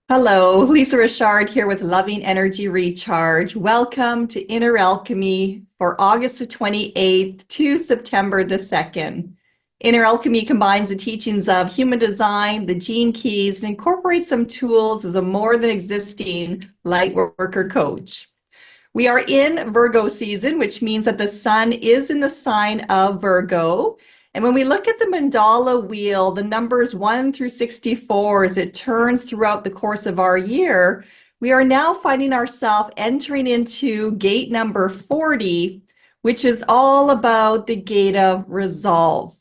Hello, Lisa Richard here with Loving Energy Recharge. Welcome to Inner Alchemy for August the 28th to September the 2nd. Inner Alchemy combines the teachings of human design, the gene keys, and incorporates some tools as a more than existing Lightworker coach. We are in Virgo season, which means that the sun is in the sign of Virgo. And when we look at the mandala wheel, the numbers 1 through 64, as it turns throughout the course of our year, we are now finding ourselves entering into gate number 40, which is all about the gate of resolve.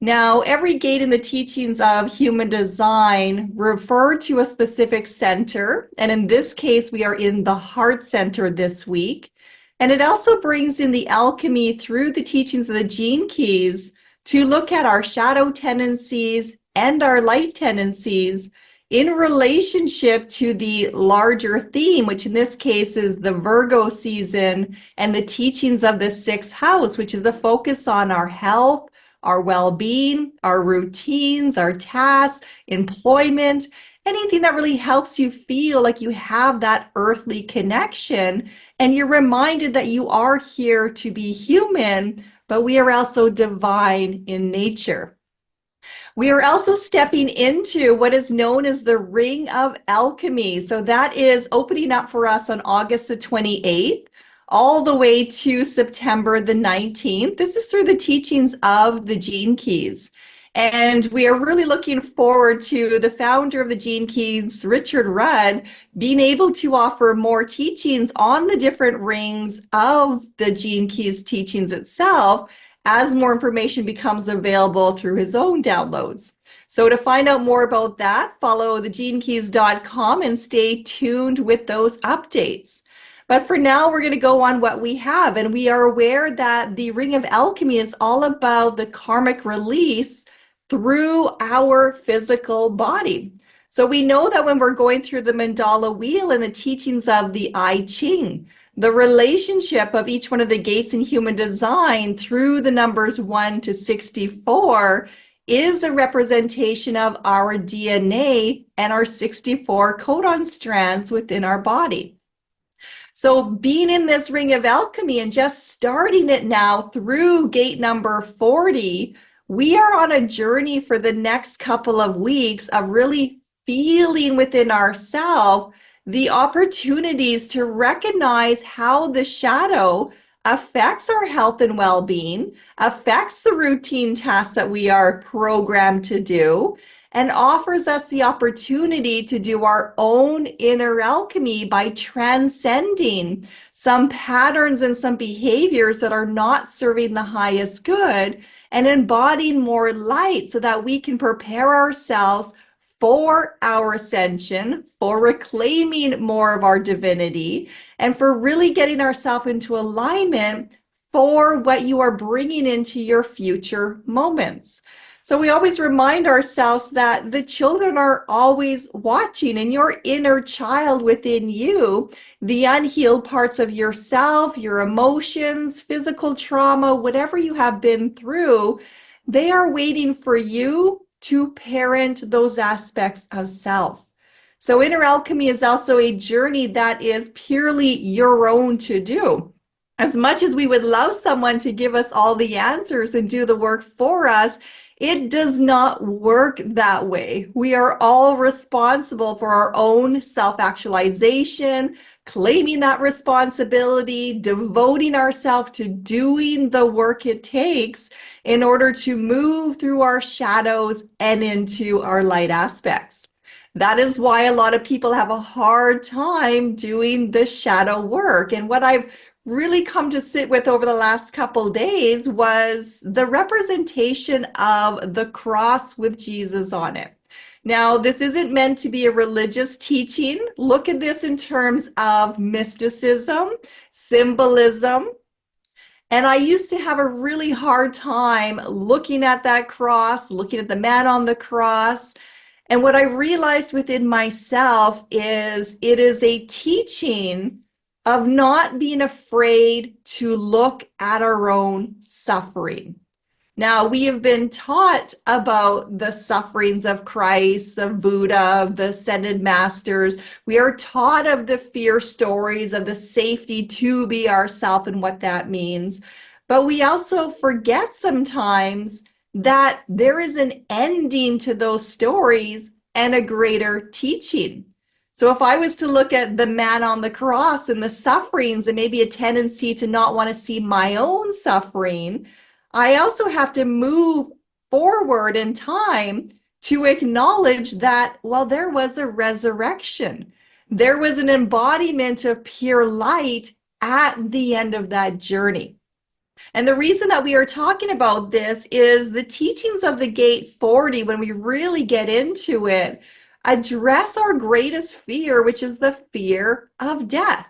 Now, every gate in the teachings of human design refer to a specific center. And in this case, we are in the heart center this week. And it also brings in the alchemy through the teachings of the gene keys to look at our shadow tendencies and our light tendencies in relationship to the larger theme, which in this case is the Virgo season and the teachings of the sixth house, which is a focus on our health, our well-being, our routines, our tasks, employment, anything that really helps you feel like you have that earthly connection. And you're reminded that you are here to be human, but we are also divine in nature. We are also stepping into what is known as the Ring of Alchemy. So that is opening up for us on August the 28th. All the way to September the 19th. This is through the teachings of the Gene Keys. And we are really looking forward to the founder of the Gene Keys, Richard Rudd, being able to offer more teachings on the different rings of the Gene Keys teachings itself as more information becomes available through his own downloads. So to find out more about that, follow thegenekeys.com and stay tuned with those updates. But for now, we're going to go on what we have. And we are aware that the Ring of Alchemy is all about the karmic release through our physical body. So we know that when we're going through the mandala wheel and the teachings of the I Ching, the relationship of each one of the gates in human design through the numbers 1 to 64 is a representation of our DNA and our 64 codon strands within our body. So being in this Ring of Alchemy and just starting it now through gate number 40, we are on a journey for the next couple of weeks of really feeling within ourselves the opportunities to recognize how the shadow affects our health and well-being, affects the routine tasks that we are programmed to do, and offers us the opportunity to do our own inner alchemy by transcending some patterns and some behaviors that are not serving the highest good and embodying more light so that we can prepare ourselves for our ascension, for reclaiming more of our divinity, and for really getting ourselves into alignment for what you are bringing into your future moments. So we always remind ourselves that the children are always watching, and your inner child within you, the unhealed parts of yourself, your emotions, physical trauma, whatever you have been through, they are waiting for you to parent those aspects of self. So inner alchemy is also a journey that is purely your own to do. As much as we would love someone to give us all the answers and do the work for us, it does not work that way. We are all responsible for our own self-actualization, claiming that responsibility, devoting ourselves to doing the work it takes in order to move through our shadows and into our light aspects. That is why a lot of people have a hard time doing the shadow work. And what I've really come to sit with over the last couple days was the representation of the cross with Jesus on it. Now, this isn't meant to be a religious teaching. Look at this in terms of mysticism, symbolism. And I used to have a really hard time looking at that cross, looking at the man on the cross. And what I realized within myself is it is a teaching of not being afraid to look at our own suffering. Now, we have been taught about the sufferings of Christ, of Buddha, of the ascended masters. We are taught of the fear stories, of the safety to be ourself and what that means. But we also forget sometimes that there is an ending to those stories and a greater teaching. So if I was to look at the man on the cross and the sufferings and maybe a tendency to not want to see my own suffering, I also have to move forward in time to acknowledge that, well, there was a resurrection. There was an embodiment of pure light at the end of that journey. And the reason that we are talking about this is the teachings of the Gate 40, when we really get into it, address our greatest fear, which is the fear of death.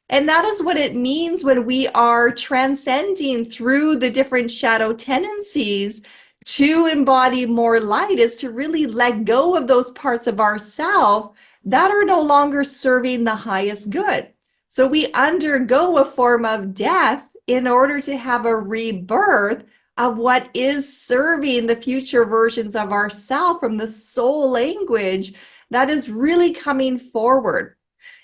And that is what it means when we are transcending through the different shadow tendencies to embody more light, is to really let go of those parts of ourself that are no longer serving the highest good. So we undergo a form of death in order to have a rebirth of what is serving the future versions of ourself from the soul language that is really coming forward.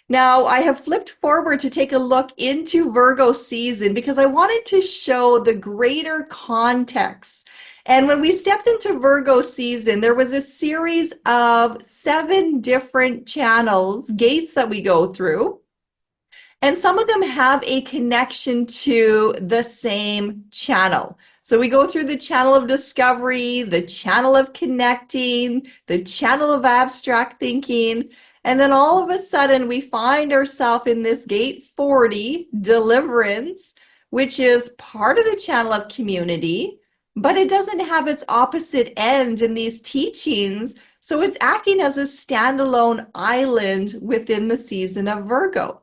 Now, I have flipped forward to take a look into Virgo season because I wanted to show the greater context. And when we stepped into Virgo season, there was a series of 7 different channels, gates that we go through. And some of them have a connection to the same channel. So we go through the channel of discovery, the channel of connecting, the channel of abstract thinking, and then all of a sudden we find ourselves in this Gate 40, Deliverance, which is part of the channel of community, but it doesn't have its opposite end in these teachings. So it's acting as a standalone island within the season of Virgo.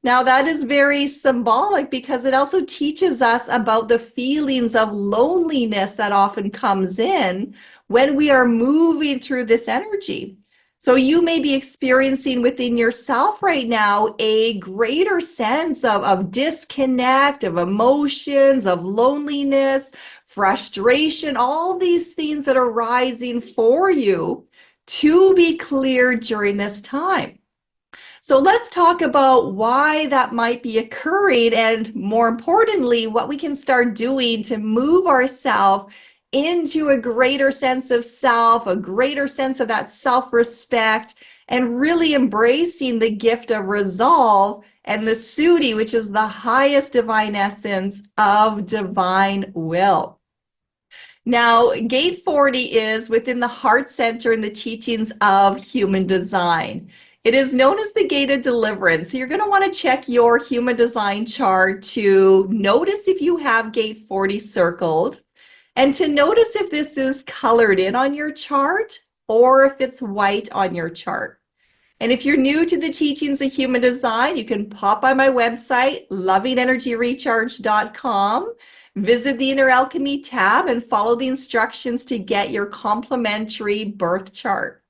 Now, that is very symbolic because it also teaches us about the feelings of loneliness that often comes in when we are moving through this energy. So you may be experiencing within yourself right now a greater sense of disconnect, of emotions, of loneliness, frustration, all these things that are rising for you to be cleared during this time. So let's talk about why that might be occurring, and more importantly, what we can start doing to move ourselves into a greater sense of self, a greater sense of that self-respect, and really embracing the gift of resolve and the Sudi, which is the highest divine essence of divine will. Now, Gate 40 is within the heart center in the teachings of human design. It is known as the Gate of Deliverance. So you're going to want to check your human design chart to notice if you have Gate 40 circled, and to notice if this is colored in on your chart or if it's white on your chart. And if you're new to the teachings of human design, you can pop by my website, lovingenergyrecharge.com, visit the Inner Alchemy tab, and follow the instructions to get your complimentary birth chart.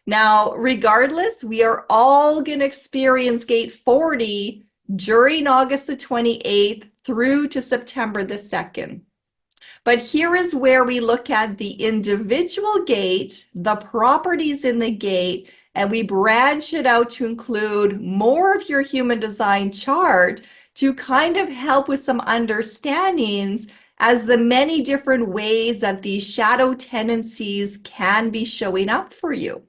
Now, regardless, we are all going to experience Gate 40 during August the 28th through to September the 2nd. But here is where we look at the individual gate, the properties in the gate, and we branch it out to include more of your human design chart to kind of help with some understandings as the many different ways that these shadow tendencies can be showing up for you.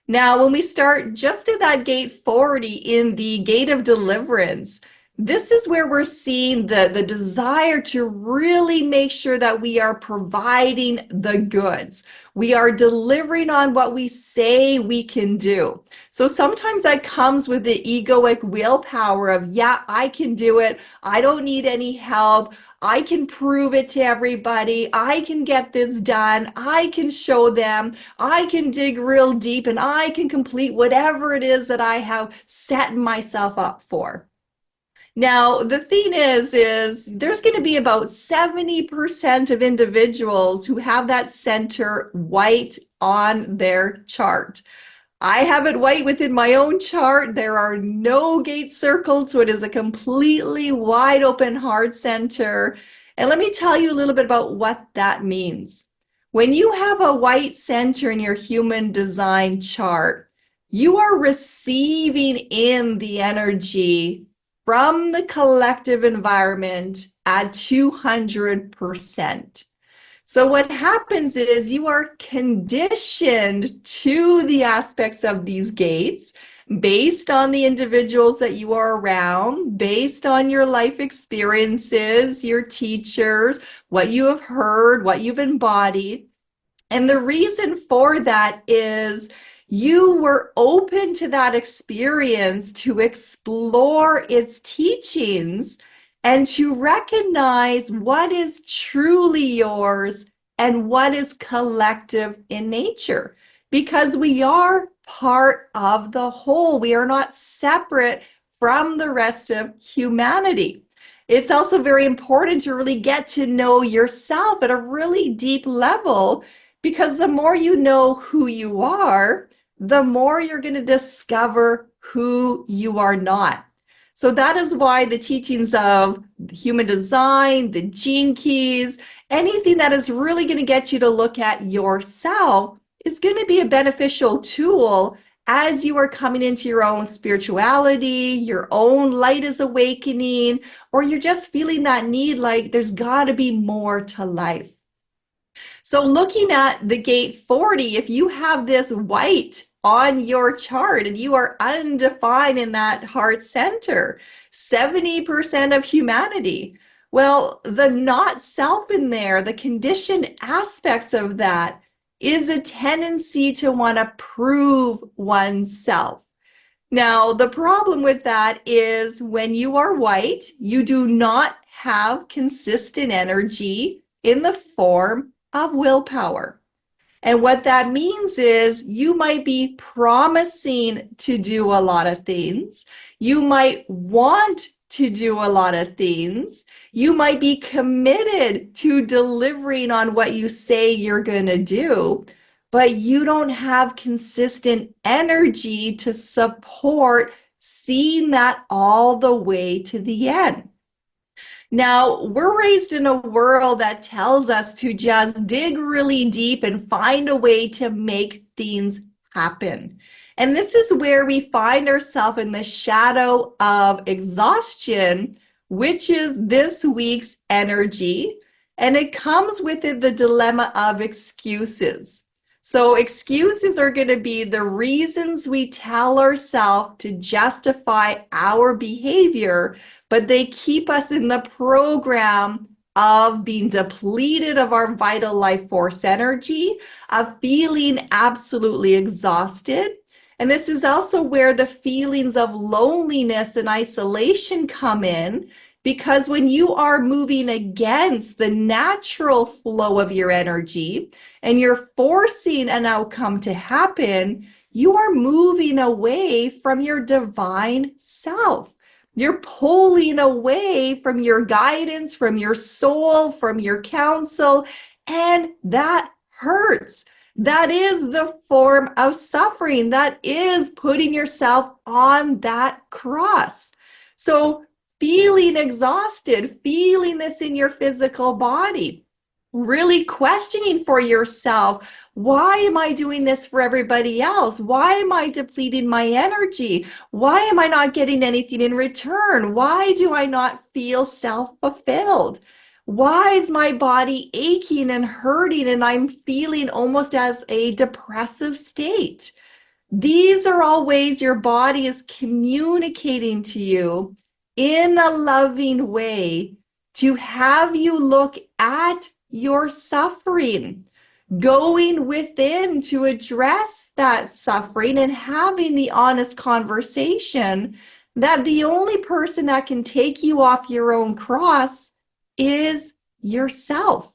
Now, when we start just at that Gate 40 in the Gate of Deliverance, this is where we're seeing the desire to really make sure that we are providing the goods. We are delivering on what we say we can do. So sometimes that comes with the egoic willpower of, yeah, I can do it. I don't need any help. I can prove it to everybody. I can get this done. I can show them. I can dig real deep and I can complete whatever it is that I have set myself up for. Now, the thing is there's going to be about 70% of individuals who have that center white on their chart. I have it white within my own chart. There are no gates circled, so it is a completely wide open heart center. And let me tell you a little bit about what that means. When you have a white center in your human design chart, you are receiving in the energy from the collective environment at 200%. So what happens is you are conditioned to the aspects of these gates based on the individuals that you are around, based on your life experiences, your teachers, what you have heard, what you've embodied. And the reason for that is you were open to that experience to explore its teachings and to recognize what is truly yours and what is collective in nature. Because we are part of the whole. We are not separate from the rest of humanity. It's also very important to really get to know yourself at a really deep level, because the more you know who you are, the more you're going to discover who you are not. So that is why the teachings of human design, the gene keys, anything that is really going to get you to look at yourself is going to be a beneficial tool as you are coming into your own spirituality, your own light is awakening, or you're just feeling that need like there's got to be more to life. So looking at the gate 40, if you have this white on your chart and you are undefined in that heart center, 70% of humanity, well, the not self in there, the conditioned aspects of that is a tendency to want to prove oneself. Now, the problem with that is when you are white, you do not have consistent energy in the form of willpower. And what that means is you might be promising to do a lot of things. You might want to do a lot of things. You might be committed to delivering on what you say you're going to do, but you don't have consistent energy to support seeing that all the way to the end. Now, we're raised in a world that tells us to just dig really deep and find a way to make things happen. And this is where we find ourselves in the shadow of exhaustion, which is this week's energy. And it comes with it the dilemma of excuses. So excuses are going to be the reasons we tell ourselves to justify our behavior, but they keep us in the program of being depleted of our vital life force energy, of feeling absolutely exhausted. And this is also where the feelings of loneliness and isolation come in, because when you are moving against the natural flow of your energy and you're forcing an outcome to happen, you are moving away from your divine self. You're pulling away from your guidance, from your soul, from your counsel, and that hurts. That is the form of suffering. That is putting yourself on that cross. So feeling exhausted, feeling this in your physical body, really questioning for yourself, why am I doing this for everybody else? Why am I depleting my energy? Why am I not getting anything in return? Why do I not feel self-fulfilled? Why is my body aching and hurting and I'm feeling almost as a depressive state? These are all ways your body is communicating to you in a loving way to have you look at your suffering, going within to address that suffering and having the honest conversation that the only person that can take you off your own cross is yourself.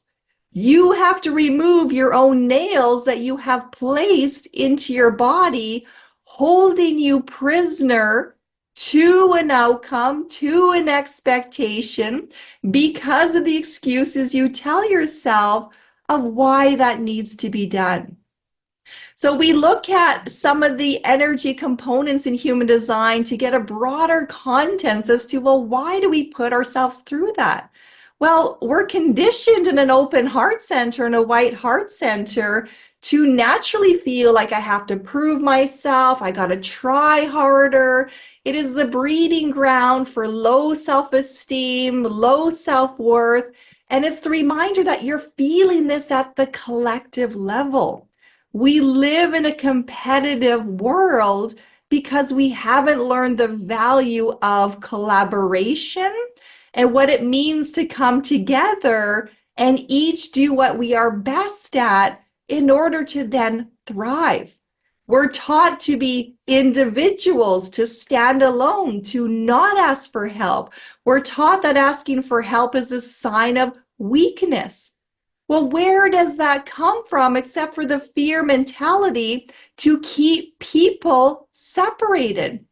You have to remove your own nails that you have placed into your body, holding you prisoner to an outcome, to an expectation, because of the excuses you tell yourself of why that needs to be done. So we look at some of the energy components in human design to get a broader context as to, well, why do we put ourselves through that? Well, we're conditioned in an open heart center and a white heart center to naturally feel like I have to prove myself, I got to try harder. It is the breeding ground for low self-esteem, low self-worth, and it's the reminder that you're feeling this at the collective level. We live in a competitive world because we haven't learned the value of collaboration and what it means to come together and each do what we are best at in order to then thrive. We're taught to be individuals, to stand alone, to not ask for help. We're taught that asking for help is a sign of weakness. Well, where does that come from except for the fear mentality to keep people separated?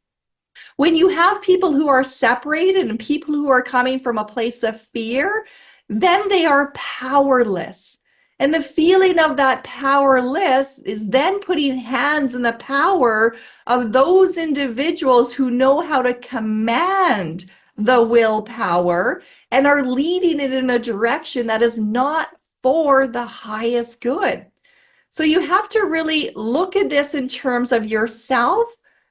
When you have people who are separated and people who are coming from a place of fear, then they are powerless. And the feeling of that powerless is then putting hands in the power of those individuals who know how to command the willpower and are leading it in a direction that is not for the highest good. So you have to really look at this in terms of yourself.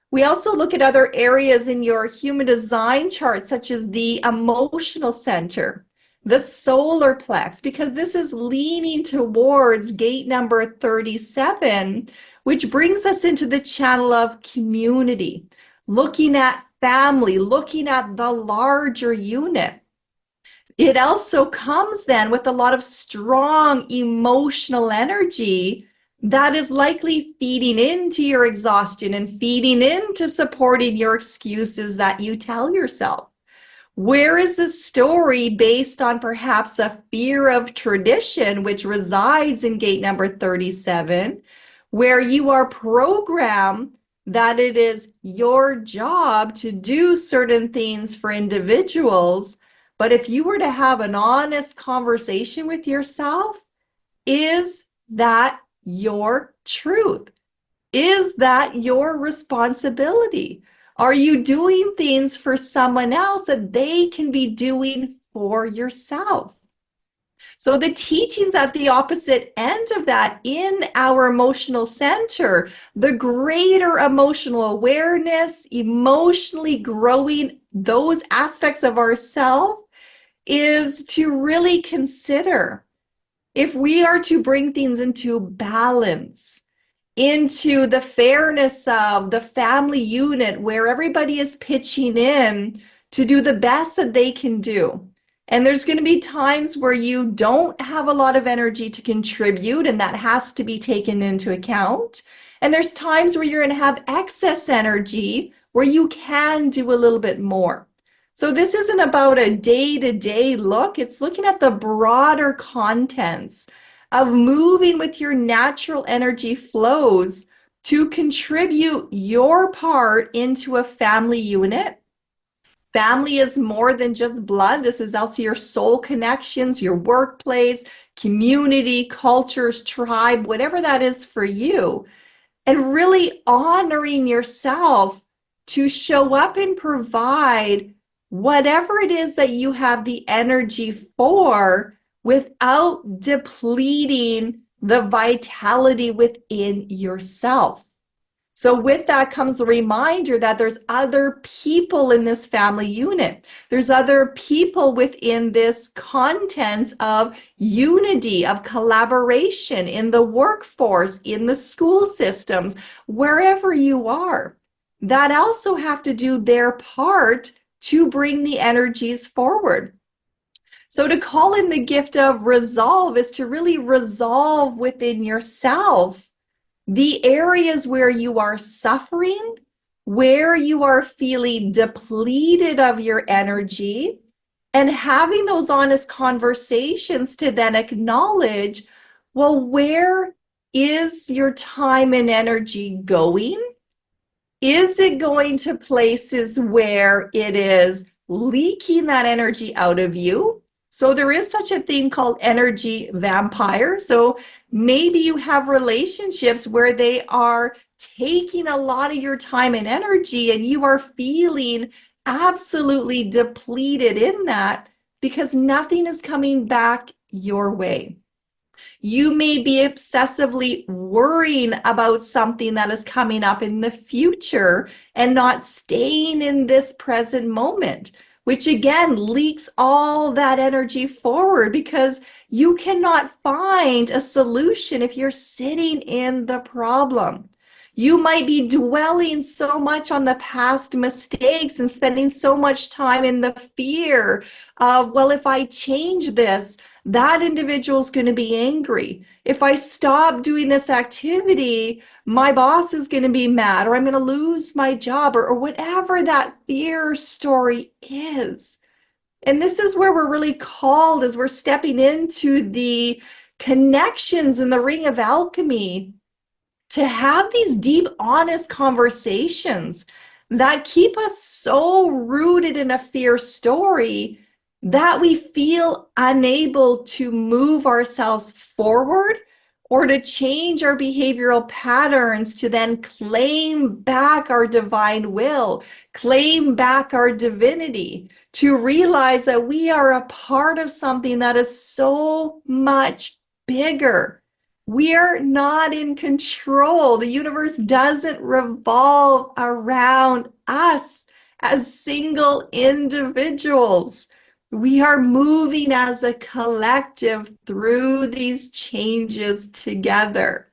We also look at other areas in your human design chart, such as the emotional center, the solar plex, because this is leaning towards gate number 37, which brings us into the channel of community, looking at family, looking at the larger unit. It also comes then with a lot of strong emotional energy that is likely feeding into your exhaustion and feeding into supporting your excuses that you tell yourself. Where is the story based on perhaps a fear of tradition, which resides in gate number 37, where you are programmed that it is your job to do certain things for individuals? But if you were to have an honest conversation with yourself, is that your truth? Is that your responsibility? Are you doing things for someone else that they can be doing for yourself? So the teachings at the opposite end of that in our emotional center, the greater emotional awareness, emotionally growing those aspects of ourselves, is to really consider if we are to bring things into balance, into the fairness of the family unit where everybody is pitching in to do the best that they can do. And there's going to be times where you don't have a lot of energy to contribute, and that has to be taken into account. And there's times where you're going to have excess energy where you can do a little bit more. So this isn't about a day-to-day look. It's looking at the broader contents of moving with your natural energy flows to contribute your part into a family unit. Family is more than just blood. This is also your soul connections, your workplace, community, cultures, tribe, whatever that is for you. And really honoring yourself to show up and provide whatever it is that you have the energy for without depleting the vitality within yourself. So with that comes the reminder that there's other people in this family unit. There's other people within this contents of unity, of collaboration in the workforce, in the school systems, wherever you are, that also have to do their part to bring the energies forward. So to call in the gift of resolve is to really resolve within yourself the areas where you are suffering, where you are feeling depleted of your energy, and having those honest conversations to then acknowledge, well, where is your time and energy going? Is it going to places where it is leaking that energy out of you? So there is such a thing called energy vampire. So maybe you have relationships where they are taking a lot of your time and energy and you are feeling absolutely depleted in that. because nothing is coming back your way. You may be obsessively worrying about something that is coming up in the future and not staying in this present moment, which again leaks all that energy forward because you cannot find a solution if you're sitting in the problem. You might be dwelling so much on the past mistakes and spending so much time in the fear of, well, if I change this, that individual is going to be angry. If I stop doing this activity, my boss is going to be mad, or I'm going to lose my job, or whatever that fear story is. And this is where we're really called as we're stepping into the connections in the ring of alchemy to have these deep, honest conversations that keep us so rooted in a fear story that we feel unable to move ourselves forward or to change our behavioral patterns to then claim back our divine will, claim back our divinity, to realize that we are a part of something that is so much bigger. We are not in control. The universe doesn't revolve around us as single individuals. We are moving as a collective through these changes together.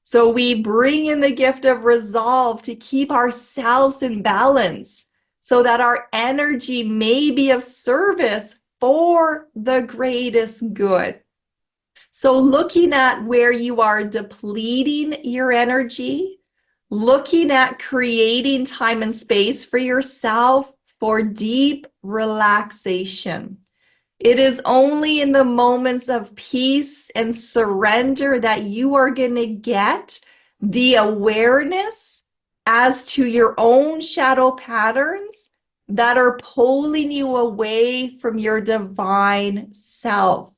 So we bring in the gift of resolve to keep ourselves in balance so that our energy may be of service for the greatest good. So looking at where you are depleting your energy, looking at creating time and space for yourself for deep relaxation. It is only in the moments of peace and surrender that you are going to get the awareness as to your own shadow patterns that are pulling you away from your divine self.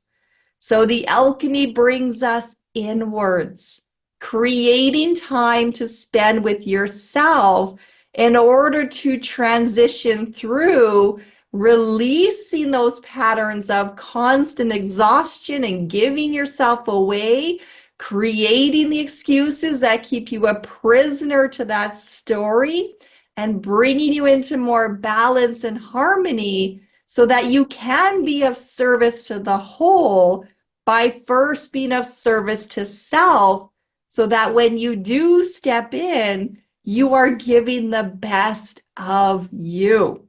So the alchemy brings us inwards, creating time to spend with yourself in order to transition through releasing those patterns of constant exhaustion and giving yourself away, creating the excuses that keep you a prisoner to that story, and bringing you into more balance and harmony so that you can be of service to the whole by first being of service to self, so that when you do step in, you are giving the best of you.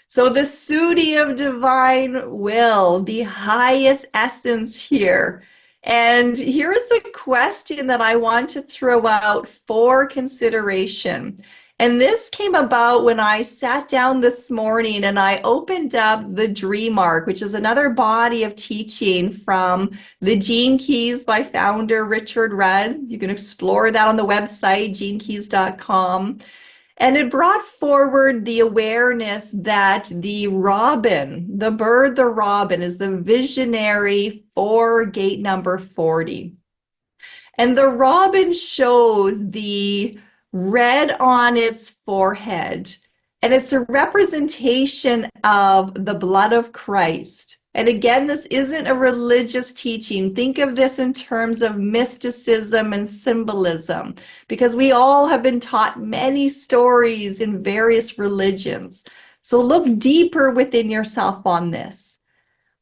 So the Sudi of divine will, the highest essence here. And here is a question that I want to throw out for consideration. And this came about when I sat down this morning and I opened up the Dream Arc, which is another body of teaching from the Gene Keys by founder Richard Rudd. You can explore that on the website, genekeys.com. And it brought forward the awareness that the robin, the bird, the robin, is the visionary for gate number 40. And the robin shows the red on its forehead, and it's a representation of the blood of Christ. And again, this isn't a religious teaching. Think of this in terms of mysticism and symbolism, because we all have been taught many stories in various religions. So look deeper within yourself on this.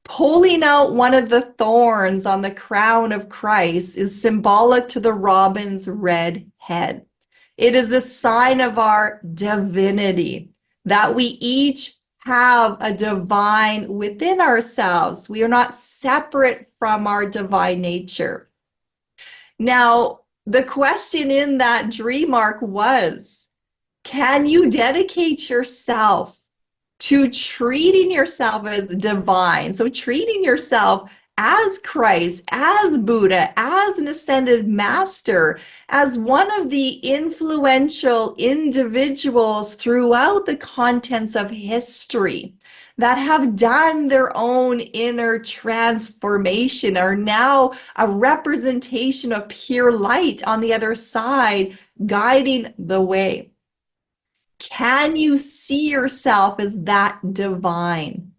Pulling out one of the thorns on the crown of Christ is symbolic to the robin's red head. It is a sign of our divinity, that we each have a divine within ourselves. We are not separate from our divine nature. Now, the question in that dream arc was, can you dedicate yourself to treating yourself as divine? So treating yourself as Christ, as Buddha, as an ascended master, as one of the influential individuals throughout the contents of history that have done their own inner transformation, are now a representation of pure light on the other side, guiding the way. Can you see yourself as that divine?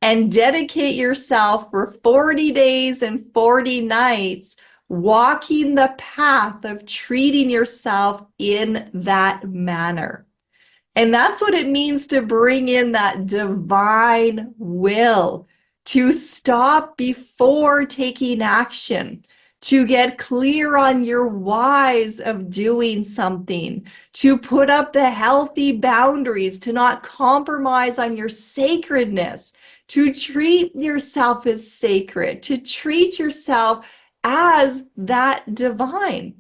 and dedicate yourself for 40 days and 40 nights walking the path of treating yourself in that manner. And that's what it means to bring in that divine will, to stop before taking action, to get clear on your whys of doing something, to put up the healthy boundaries, to not compromise on your sacredness, to treat yourself as sacred, to treat yourself as that divine.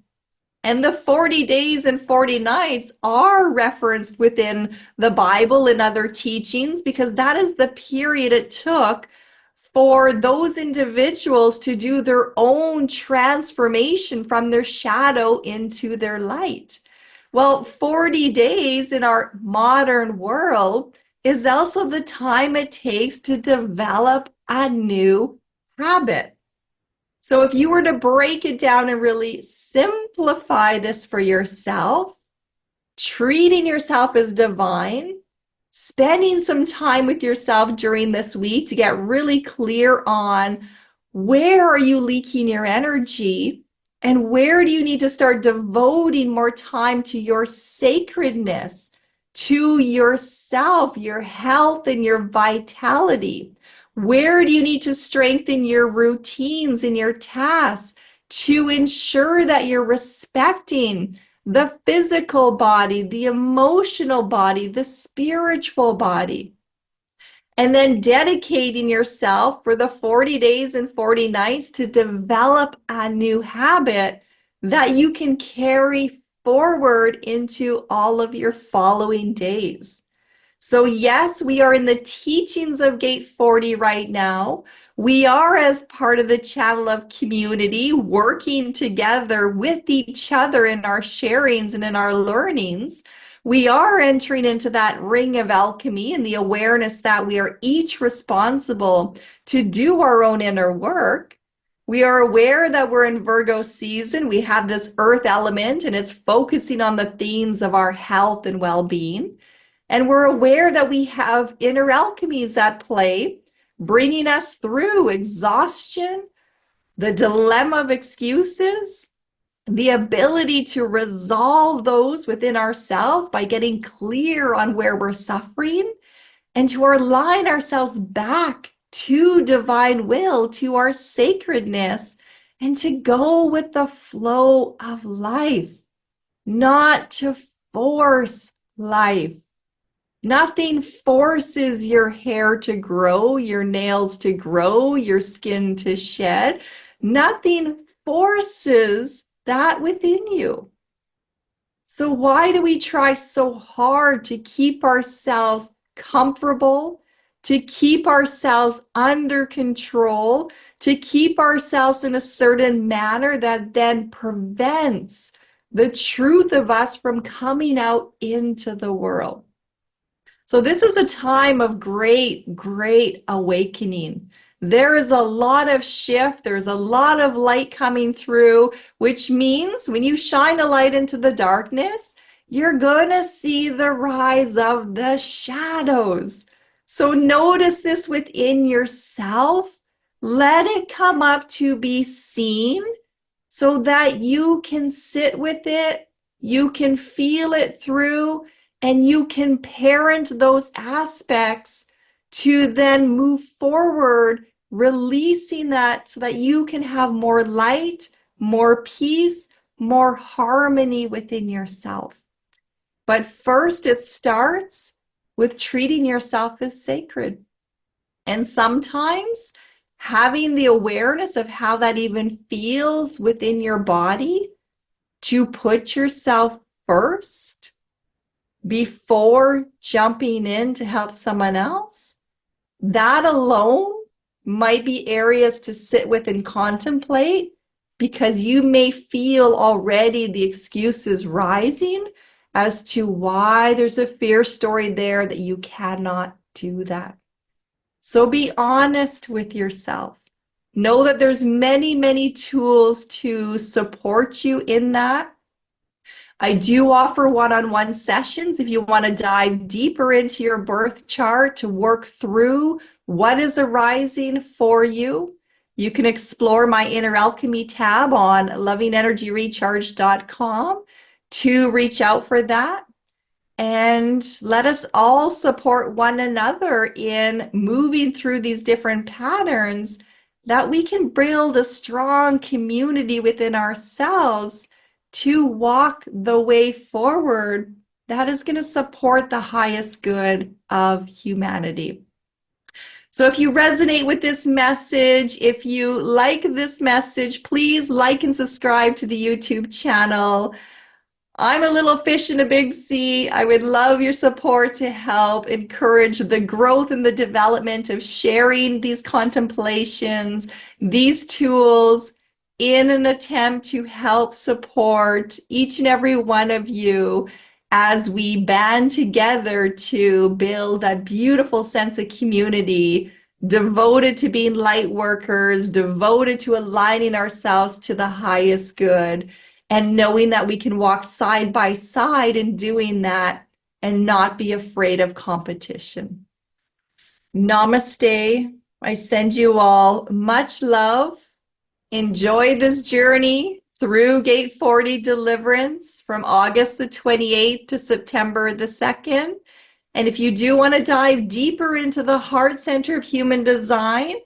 And the 40 days and 40 nights are referenced within the Bible and other teachings because that is the period it took for those individuals to do their own transformation from their shadow into their light. Well, 40 days in our modern world is also the time it takes to develop a new habit. So if you were to break it down and really simplify this for yourself, treating yourself as divine, spending some time with yourself during this week to get really clear on where are you leaking your energy and where do you need to start devoting more time to your sacredness, to yourself, your health, and your vitality. Where do you need to strengthen your routines and your tasks to ensure that you're respecting the physical body, the emotional body, the spiritual body? And then dedicating yourself for the 40 days and 40 nights to develop a new habit that you can carry forward into all of your following days. So yes, we are in the teachings of Gate 40 right now. We are, as part of the channel of community, working together with each other in our sharings and in our learnings. We are entering into that ring of alchemy and the awareness that we are each responsible to do our own inner work. We are aware that we're in Virgo season. We have this earth element and it's focusing on the themes of our health and well-being. And we're aware that we have inner alchemies at play, bringing us through exhaustion, the dilemma of excuses, the ability to resolve those within ourselves by getting clear on where we're suffering, and to align ourselves back to divine will, to our sacredness, and to go with the flow of life, not to force life. Nothing forces your hair to grow, your nails to grow, your skin to shed. Nothing forces that within you. So why do we try so hard to keep ourselves comfortable, to keep ourselves under control, to keep ourselves in a certain manner that then prevents the truth of us from coming out into the world? So this is a time of great, great awakening. There is a lot of shift. There's a lot of light coming through, which means when you shine a light into the darkness, you're going to see the rise of the shadows. So notice this within yourself. Let it come up to be seen so that you can sit with it, you can feel it through, and you can parent those aspects to then move forward, releasing that so that you can have more light, more peace, more harmony within yourself. But first, it starts with treating yourself as sacred. And sometimes having the awareness of how that even feels within your body, to put yourself first before jumping in to help someone else, that alone might be areas to sit with and contemplate, because you may feel already the excuses rising as to why there's a fear story there that you cannot do that. So be honest with yourself. Know that there's many, many tools to support you in that. I do offer one-on-one sessions if you want to dive deeper into your birth chart to work through what is arising for you. You can explore my Inner Alchemy tab on lovingenergyrecharge.com to reach out for that. And let us all support one another in moving through these different patterns that we can build a strong community within ourselves to walk the way forward that is going to support the highest good of humanity. So if you resonate with this message, if you like this message, please like and subscribe to the YouTube channel. I'm a little fish in a big sea. I would love your support to help encourage the growth and the development of sharing these contemplations, these tools, in an attempt to help support each and every one of you as we band together to build that beautiful sense of community, devoted to being light workers, devoted to aligning ourselves to the highest good, and knowing that we can walk side by side in doing that and not be afraid of competition. Namaste. I send you all much love. Enjoy this journey through Gate 40 Deliverance from August the 28th to September the 2nd. And if you do want to dive deeper into the heart center of human design,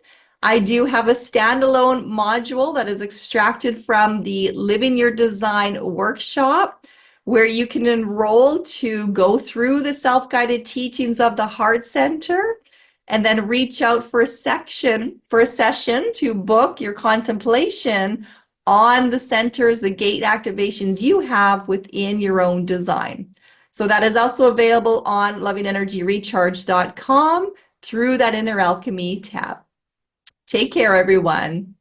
I do have a standalone module that is extracted from the Living Your Design workshop, where you can enroll to go through the self-guided teachings of the heart center and then reach out for a session to book your contemplation on the centers, the gate activations you have within your own design. So that is also available on lovingenergyrecharge.com through that Inner Alchemy tab. Take care, everyone.